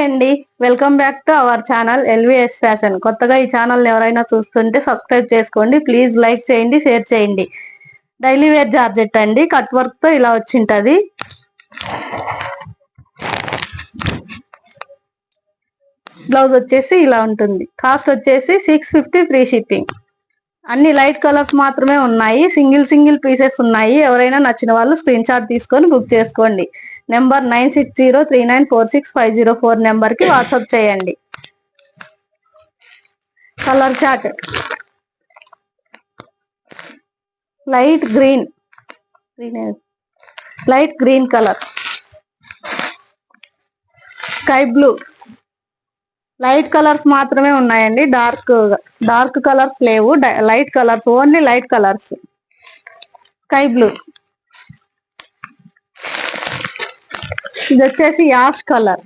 అండి, welcome back to our channel LVS fashion. కొత్తగా ఈ ఛానల్ ఎవరైనా చూస్తుంటే సబ్స్క్రైబ్ చేసుకోండి. ప్లీజ్ లైక్ చేయండి, షేర్ చేయండి. డైలీ వేర్ జార్జెట్ అండి, కట్ వర్క్ తో ఇలా వచ్చింటది. బ్లౌజ్ వచ్చేసి ఇలా ఉంటుంది. కాస్ట్ వచ్చేసి 650 ఫ్రీ షిప్పింగ్. అన్ని లైట్ కలర్స్ మాత్రమే ఉన్నాయి. సింగిల్ పీసెస్ ఉన్నాయి. ఎవరైనా నచ్చిన వాళ్ళు స్క్రీన్ షాట్ తీసుకొని బుక్ చేసుకోండి. నెంబర్ 9603946504 నెంబర్ కి వాట్సాప్ చేయండి. Colour chart light green colour, sky blue. Light colours మాత్రమే ఉన్నాయండి. డార్క్ కలర్స్ లేవు. Light colours, only light colours. Sky blue. ఇది వచ్చేసి యాష్ కలర్.